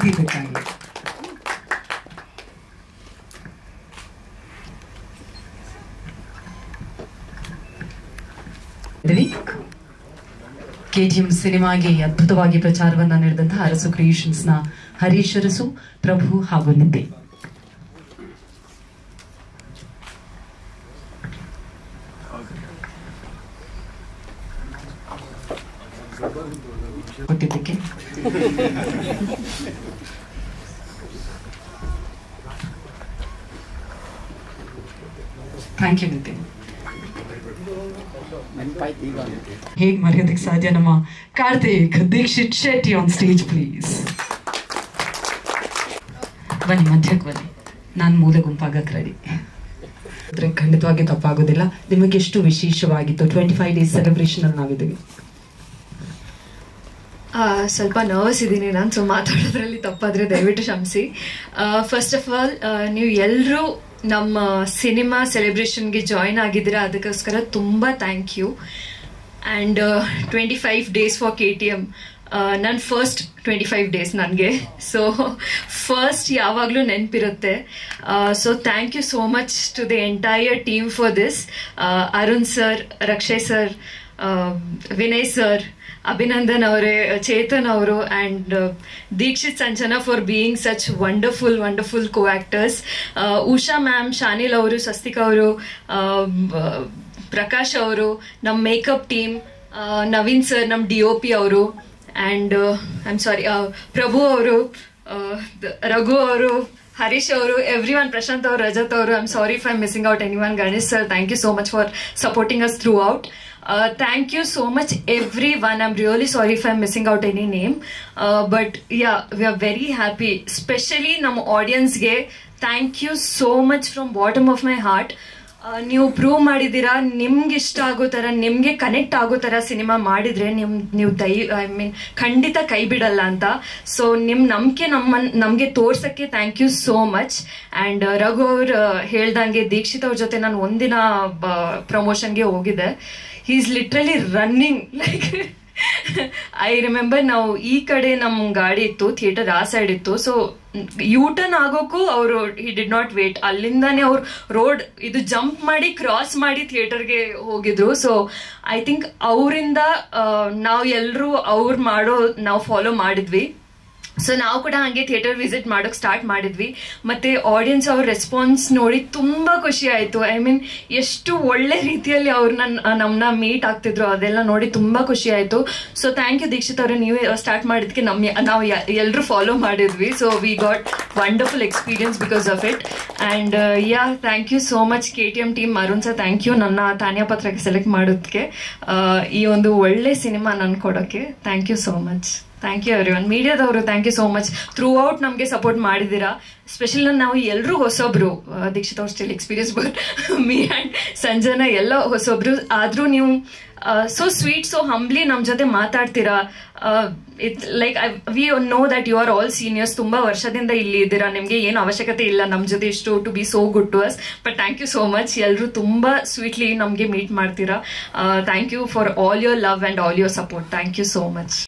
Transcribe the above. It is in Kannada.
ಪ್ರೀತಿದ್ದಕ್ಕಾಗಿ. KTM ಸಿನಿಮಾಗೆ ಅದ್ಭುತವಾಗಿ ಪ್ರಚಾರವನ್ನ ನೀಡಿದಂತಹ ಅರಸು ಕ್ರಿಯೇಷನ್ಸ್ ನ ಹರೀಶ್ ಅರಸು, ಪ್ರಭು ಹಾಗೂ ನಿದ್ದೆ. ಕೊಟ್ಟಿದ್ದಕ್ಕೆ ಥ್ಯಾಂಕ್ ಯು ನಿತಿನ್. ಹೇಗೆ ಮರೆಯೋದಕ್ಕೆ ಸಾಧ್ಯ ನಮ್ಮ Karthik Dikshit Shetty on stage please. ಬನ್ನಿ ಮಧ್ಯಕ್ಕೆ ಬನ್ನಿ, ನಾನು ಮೂಲೆ ಗುಂಪಾಗಕ್ಕೆ ರೆಡಿ. ಆದರೆ ಖಂಡಿತವಾಗಿ ತಪ್ಪಾಗೋದಿಲ್ಲ. ನಿಮಗೆ ಎಷ್ಟು ವಿಶೇಷವಾಗಿತ್ತು 25 ಡೇಸ್ ಸೆಲೆಬ್ರೇಷನ್ ಅಲ್ಲಿ ನಾವಿದ್ದೀವಿ? ಸ್ವಲ್ಪ ನರ್ವಸ್ ಇದ್ದೀನಿ ನಾನು, ಸೊ ಮಾತಾಡೋದ್ರಲ್ಲಿ ತಪ್ಪಾದರೆ ದಯವಿಟ್ಟು ಕ್ಷಮಿಸಿ. ಫಸ್ಟ್ ಆಫ್ ಆಲ್ ನೀವು ಎಲ್ಲರೂ ನಮ್ಮ ಸಿನಿಮಾ ಸೆಲೆಬ್ರೇಷನ್ಗೆ ಜಾಯ್ನ್ ಆಗಿದ್ದೀರಾ, ಅದಕ್ಕೋಸ್ಕರ ತುಂಬ thank you. And 25 days for KTM, ನನ್ನ ಫಸ್ಟ್ 25 ಡೇಸ್ ನನಗೆ, ಸೊ ಫಸ್ಟ್ ಯಾವಾಗಲೂ ನೆನಪಿರುತ್ತೆ. So thank you so much to the entire team for this. Arun sir, Rakshay sir, Vinay sir, Abhinandan ಅವರೇ, ಚೇತನ್ ಅವರು, and Dixit Sanjana for being such wonderful co actors. Usha ma'am, Shanil ಅವರು, ಸ್ವಸ್ತಿಕ್ ಅವರು, ಪ್ರಕಾಶ್ ಅವರು, ನಮ್ಮ ಮೇಕಪ್ ಟೀಮ್, ನವೀನ್ ಸರ್, ನಮ್ಮ DOP ಅವರು, ಆ್ಯಂಡ್ ಐಮ್ ಸಾರಿ ಪ್ರಭು ಅವರು, ರಘು ಅವರು, ಹರೀಶ್ ಅವರು, ಎವ್ರಿವನ್, ಪ್ರಶಾಂತ್ ಅವರು, ರಜತ್ ಅವರು. I'm sorry if I'm missing out anyone. Ganesh sir, thank you so much for supporting us throughout. Thank you so much everyone. I'm really sorry if I'm missing out any name, but yeah, we are very happy, especially ನಮ್ಮ audience-ಗೆ thank you so much from bottom of my heart. ನೀವು ಪ್ರೂವ್ ಮಾಡಿದ್ದೀರಾ, ನಿಮ್ಗೆ ಇಷ್ಟ ಆಗೋ ಥರ, ನಿಮಗೆ ಕನೆಕ್ಟ್ ಆಗೋ ಥರ ಸಿನಿಮಾ ಮಾಡಿದರೆ ನೀವು ಖಂಡಿತ ಕೈ ಬಿಡಲ್ಲ ಅಂತ. ಸೊ ನಿಮ್ಮ ನಂಬಿಕೆ ನಮಗೆ ತೋರ್ಸೋಕ್ಕೆ thank you so much. And Raghu ಅವ್ರು ಹೇಳ್ದಂಗೆ ದೀಕ್ಷಿತ್ ಅವ್ರ ಜೊತೆ ನಾನು ಒಂದಿನ ಪ್ರಮೋಷನ್ಗೆ ಹೋಗಿದ್ದೆ. He is literally running like I remember, ನಾವು ಈ ಕಡೆ ನಮ್ಮ ಗಾಡಿ ಇತ್ತು, ಥಿಯೇಟರ್ ಆ ಸೈಡ್ ಇತ್ತು. ಸೊ ಯೂಟರ್ನ್ ಆಗೋಕ್ಕೂ ಅವರು ಹಿ ಡಿಡ್ ನಾಟ್ ವೇಟ್, ಅಲ್ಲಿಂದಾನೇ ಅವ್ರು ರೋಡ್ ಇದು ಜಂಪ್ ಮಾಡಿ ಕ್ರಾಸ್ ಮಾಡಿ ಥಿಯೇಟರ್ಗೆ ಹೋಗಿದ್ರು. ಸೊ ಐ ಥಿಂಕ್ ಅವರಿಂದ ನಾವು ಎಲ್ಲರೂ ಅವ್ರು ನಾವು ಫಾಲೋ ಮಾಡಿದ್ವಿ. ಸೊ ನಾವು ಕೂಡ ಹಾಗೆ ಥಿಯೇಟರ್ ವಿಸಿಟ್ ಮಾಡೋಕೆ ಸ್ಟಾರ್ಟ್ ಮಾಡಿದ್ವಿ. ಮತ್ತು ಆಡಿಯನ್ಸ್ ಅವ್ರ ರೆಸ್ಪಾನ್ಸ್ ನೋಡಿ ತುಂಬ ಖುಷಿ ಆಯಿತು. ಐ ಮೀನ್ ಎಷ್ಟು ಒಳ್ಳೆ ರೀತಿಯಲ್ಲಿ ನಮ್ಮನ್ನ ಮೀಟ್ ಆಗ್ತಿದ್ರು, ಅದೆಲ್ಲ ನೋಡಿ ತುಂಬ ಖುಷಿ ಆಯಿತು. ಸೊ ಥ್ಯಾಂಕ್ ಯು ದೀಕ್ಷಿತ್ ಅವರೇ, ನೀವು ಸ್ಟಾರ್ಟ್ ಮಾಡಿದ್ದಕ್ಕೆ ನಾವು ಎಲ್ಲರೂ ಫಾಲೋ ಮಾಡಿದ್ವಿ. So we got wonderful experience because of it. And yeah, thank you so much KTM team. Arun sir, thank you ನನ್ನ ತಾನ್ಯಾ ಪತ್ರಕ್ಕೆ ಸೆಲೆಕ್ಟ್ ಮಾಡೋದಕ್ಕೆ, ಈ ಒಂದು ಒಳ್ಳೆ ಸಿನಿಮಾ ನನ್ಗೆ ಕೊಡೋಕ್ಕೆ. Thank you so much. Thank you everyone. ಮೀಡಿಯಾದವರು thank you so much. Throughout ನಮಗೆ ಸಪೋರ್ಟ್ ಮಾಡಿದ್ದೀರಾ. ಸ್ಪೆಷಲಿ ನಾವು ಎಲ್ಲರೂ ಹೊಸೊಬ್ರು, ದೀಕ್ಷಿತ್ ಅವ್ರ still experience, but me and Sanjana ಎಲ್ಲ ಹೊಸೊಬ್ರು. ಆದರೂ ನೀವು ಸೊ ಸ್ವೀಟ್, ಸೊ ಹಂಬ್ಲಿ ನಮ್ಮ ಜೊತೆ ಮಾತಾಡ್ತೀರಾ. It like we know that you are all seniors, ತುಂಬ ವರ್ಷದಿಂದ ಇಲ್ಲಿ ಇದ್ದೀರಾ, ನಿಮಗೆ ಏನು ಅವಶ್ಯಕತೆ ಇಲ್ಲ ನಮ್ಮ ಜೊತೆ ಇಷ್ಟು to be so good to us. But thank you so much. ಎಲ್ಲರೂ ತುಂಬ ಸ್ವೀಟ್ಲಿ ನಮಗೆ ಮೀಟ್ ಮಾಡ್ತೀರಾ. Thank you for all your love and all your support. Thank you so much.